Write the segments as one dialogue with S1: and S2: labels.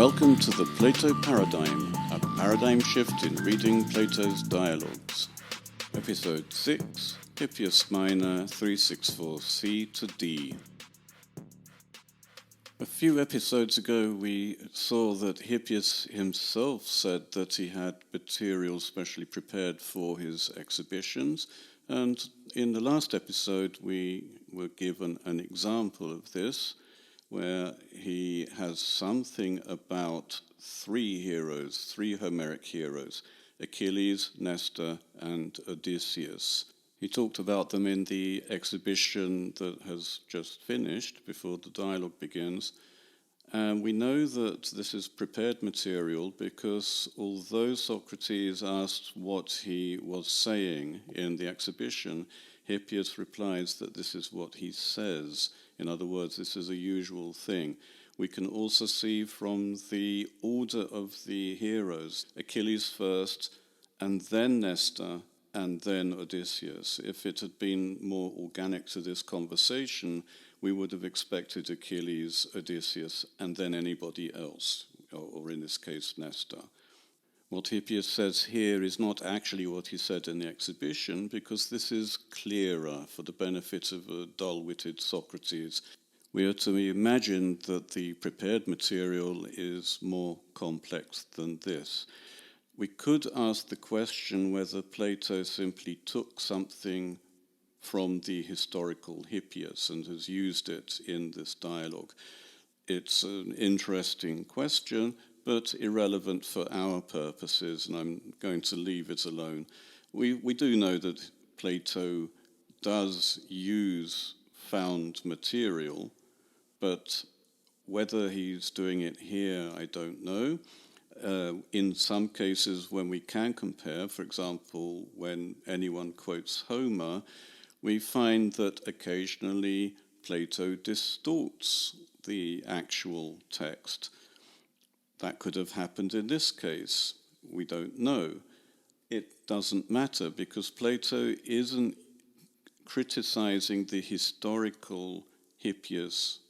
S1: Welcome to the Plato Paradigm, a paradigm shift in reading Plato's dialogues. Episode 6, Hippias Minor 364 C to D. A few episodes ago we saw that Hippias himself said that he had material specially prepared for his exhibitions, and in the last episode we were given an example of this, where he has something about three Homeric heroes, Achilles, Nestor, and Odysseus. He talked about them in the exhibition that has just finished before the dialogue begins. And we know that this is prepared material because although Socrates asked what he was saying in the exhibition, Hippias replies that this is what he says. In other words, this is a usual thing. We can also see from the order of the heroes, Achilles first, and then Nestor, and then Odysseus. If it had been more organic to this conversation, we would have expected Achilles, Odysseus, and then anybody else, or in this case, Nestor. What Hippias says here is not actually what he said in the exhibition, because this is clearer for the benefit of a dull-witted Socrates. We are to imagine that the prepared material is more complex than this. We could ask the question whether Plato simply took something from the historical Hippias and has used it in this dialogue. It's an interesting question, but irrelevant for our purposes, and I'm going to leave it alone. We do know that Plato does use found material, but whether he's doing it here, I don't know. In some cases, when we can compare, for example, when anyone quotes Homer, we find that occasionally Plato distorts the actual text. That could have happened in this case. We don't know. It doesn't matter because Plato isn't criticizing the historical Hippias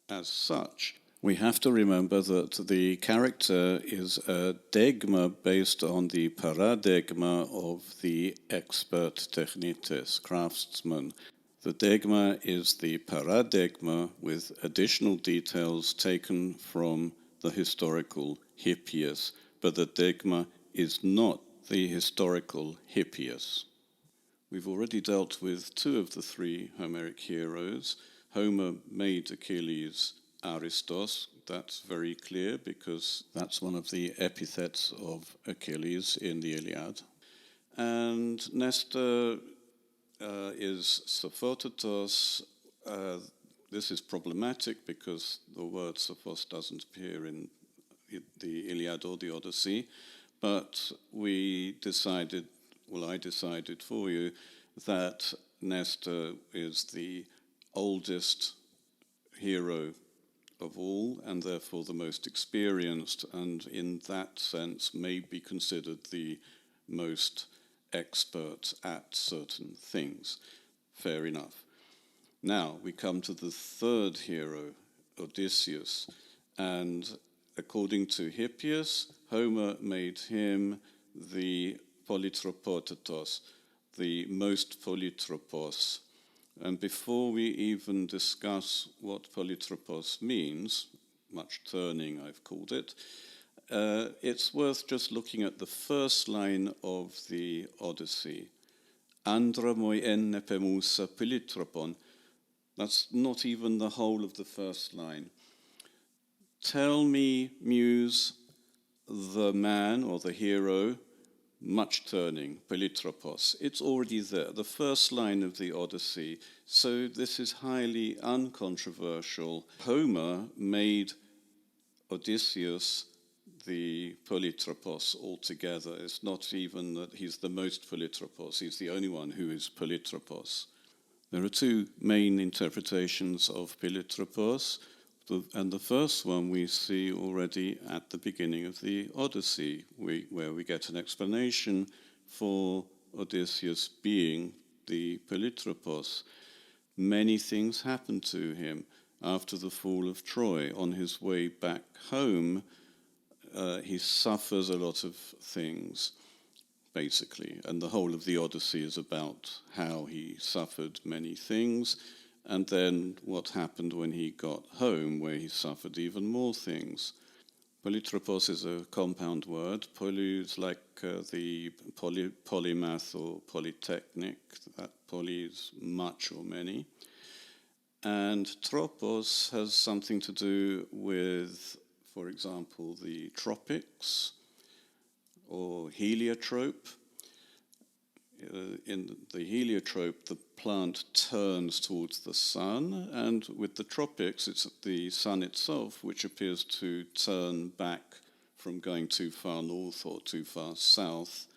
S1: as such. We have to remember that the character is a degma based on the paradigma of the expert technites, craftsman. The degma is the paradigma with additional details taken from the historical Hippias, but the degma is not the historical Hippias. We've already dealt with two of the three Homeric heroes. Homer made Achilles Aristos. That's very clear because that's one of the epithets of Achilles in the Iliad. And Nestor is Sophotetos. This is problematic because the word Sophos doesn't appear in the Iliad or the Odyssey, but I decided for you that Nestor is the oldest hero of all and therefore the most experienced, and in that sense may be considered the most expert at certain things. Fair enough. Now we come to the third hero, Odysseus, and according to Hippias, Homer made him the polytropotetos, the most polytropos. And before we even discuss what polytropos means, much turning I've called it, it's worth just looking at the first line of the Odyssey. Andra moi enne pemusa polytropon. That's not even the whole of the first line. Tell me, Muse, the man or the hero, much turning, polytropos. It's already there, the first line of the Odyssey. So this is highly uncontroversial. Homer made Odysseus the polytropos altogether. It's not even that he's the most polytropos, he's the only one who is polytropos. There are two main interpretations of polytropos, and the first one we see already at the beginning of the Odyssey, where we get an explanation for Odysseus being the polytropos. Many things happened to him after the fall of Troy. On his way back home, he suffers a lot of things, basically, and the whole of the Odyssey is about how he suffered many things, and then what happened when he got home, where he suffered even more things. Polytropos is a compound word. Poly is like the polymath or polytechnic. That poly is much or many. And tropos has something to do with, for example, the tropics or heliotrope. In the heliotrope, the plant turns towards the sun, and with the tropics, it's the sun itself which appears to turn back from going too far north or too far south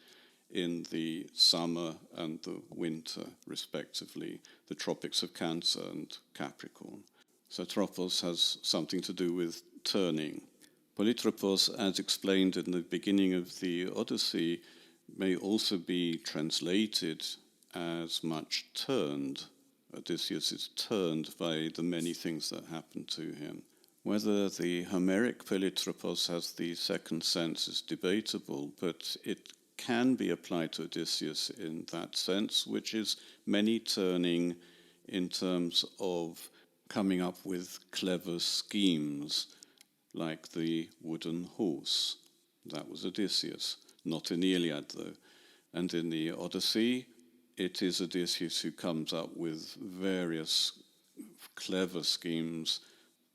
S1: in the summer and the winter, respectively, the tropics of Cancer and Capricorn. So tropos has something to do with turning. Polytropos, as explained in the beginning of the Odyssey, may also be translated as much turned. Odysseus is turned by the many things that happen to him. Whether the Homeric polytropos has the second sense is debatable, but it can be applied to Odysseus in that sense, which is many turning in terms of coming up with clever schemes, like the wooden horse. That was Odysseus. Not in the Iliad, though. And in the Odyssey, it is Odysseus who comes up with various clever schemes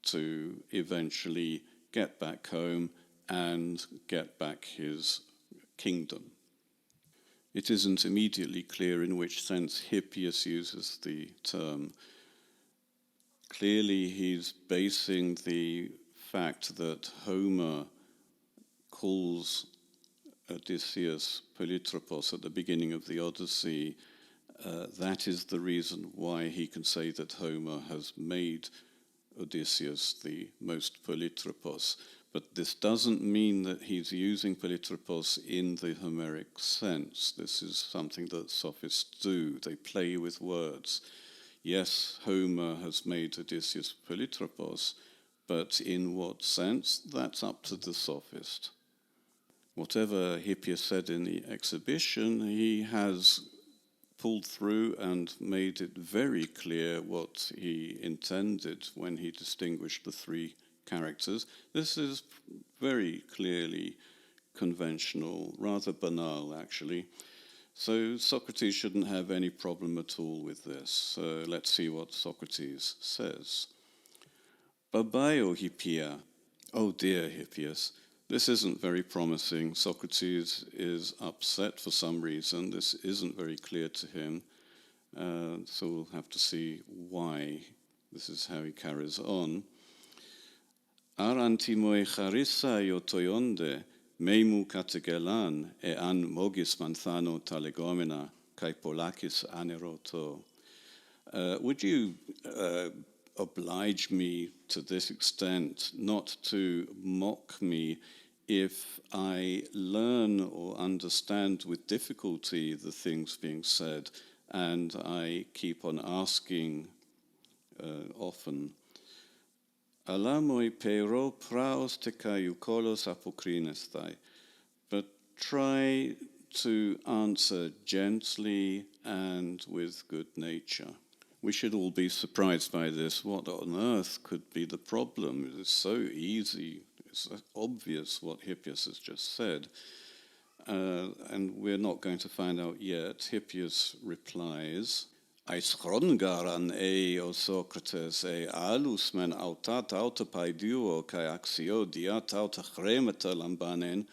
S1: to eventually get back home and get back his kingdom. It isn't immediately clear in which sense Hippias uses the term. Clearly, he's basing the fact that Homer calls Odysseus polytropos at the beginning of the Odyssey. That is the reason why he can say that Homer has made Odysseus the most polytropos. But this doesn't mean that he's using polytropos in the Homeric sense. This is something that sophists do. They play with words. Yes, Homer has made Odysseus polytropos, but in what sense? That's up to the sophist. Whatever Hippias said in the exhibition, he has pulled through and made it very clear what he intended when he distinguished the three characters. This is very clearly conventional, rather banal, actually. So Socrates shouldn't have any problem at all with this. So let's see what Socrates says. Babaio Hippia. Oh dear, Hippias. This isn't very promising. Socrates is upset for some reason. This isn't very clear to him. So we'll have to see why. This is how he carries on. Arantimoi charissa iotoionde, meimu kategelan, e an mogis manthano talegomena, kai polakis aneroto. Would you oblige me to this extent not to mock me if I learn or understand with difficulty the things being said, and I keep on asking often. Alamoi pero praos tekaiukolos apokrinestai, but try to answer gently and with good nature. We should all be surprised by this. What on earth could be the problem? It is so easy. It's obvious what Hippias has just said. And we're not going to find out yet. Hippias replies, Aisrongaran o Socrates alus men autat autopaiduo kai axio diat autachremeta lambanen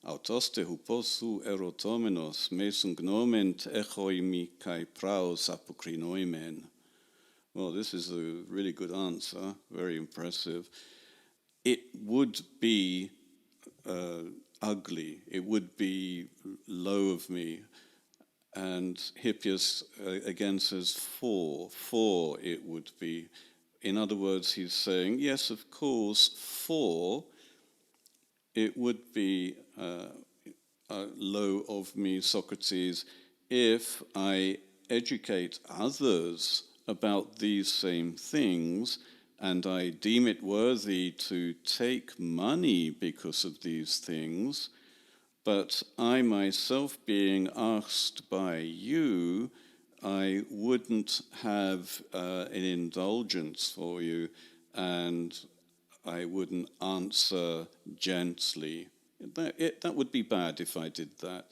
S1: autoste huposu erotomenos mesum gnoment echoimi kai praos apokrinoimen. Well, this is a really good answer, very impressive. It would be ugly, it would be low of me. And Hippias again says for it would be. In other words, he's saying, yes, of course, for it would be low of me, Socrates, if I educate others about these same things and I deem it worthy to take money because of these things, but I myself being asked by you, I wouldn't have an indulgence for you, and I wouldn't answer gently. That would be bad if I did that.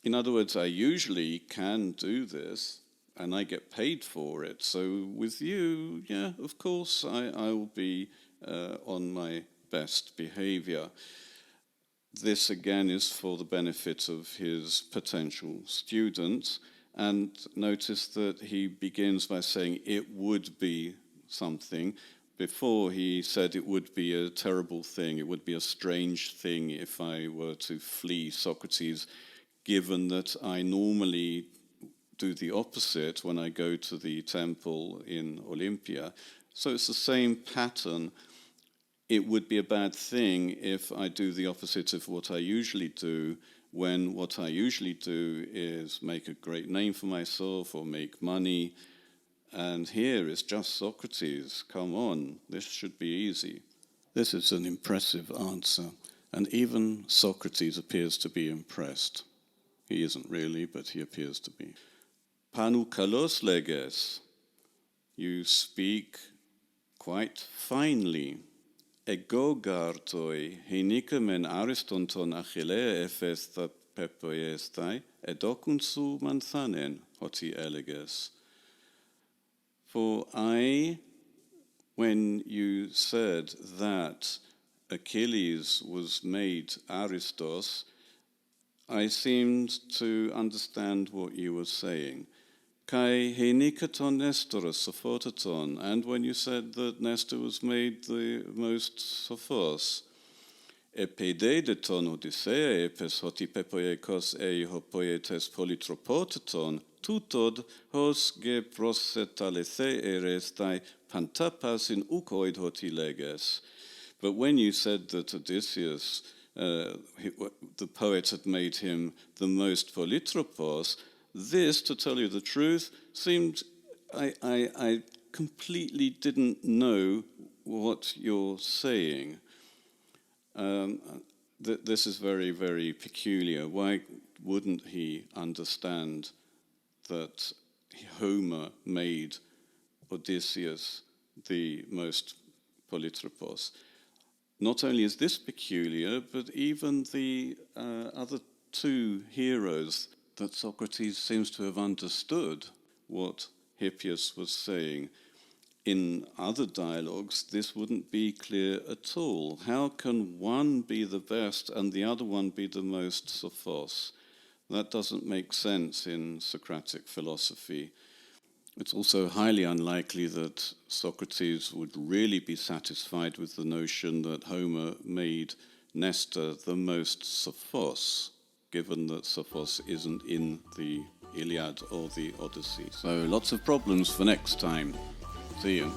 S1: In other words, I usually can do this, and I get paid for it. So with you, yeah, of course, I will be on my best behavior. This, again, is for the benefit of his potential students. And notice that he begins by saying it would be something. Before he said it would be a terrible thing, it would be a strange thing if I were to flee Socrates, given that I normally do the opposite when I go to the temple in Olympia. So it's the same pattern. It would be a bad thing if I do the opposite of what I usually do, when what I usually do is make a great name for myself or make money. And here is just Socrates. Come on, this should be easy. This is an impressive answer, and even Socrates appears to be impressed. He isn't really, but he appears to be. Panu kalos leges. You speak quite finely. Ego gartoi hinikamen aristonton Achille ephesta pepoiestai edokunsu manthanen hoti eleges. For I, when you said that Achilles was made Aristos, I seemed to understand what you were saying. Kai henikaton Nestor sophotaton, and when you said that Nestor was made the most sophos, epeideton Odyssey epes hoti pepoiekos hopoietes polytropotaton, tutod hos ge prosetalethi erestai pantapas in ukoid hoti leges. But when you said that Odysseus, the poet, had made him the most polytropos, this, to tell you the truth, seemed I completely didn't know what you're saying. This is very, very peculiar. Why wouldn't he understand that Homer made Odysseus the most polytropos? Not only is this peculiar, but even the other two heroes, that Socrates seems to have understood what Hippias was saying. In other dialogues, this wouldn't be clear at all. How can one be the best and the other one be the most sophos? That doesn't make sense in Socratic philosophy. It's also highly unlikely that Socrates would really be satisfied with the notion that Homer made Nestor the most sophos, given that sophos isn't in the Iliad or the Odyssey. So lots of problems for next time. See you.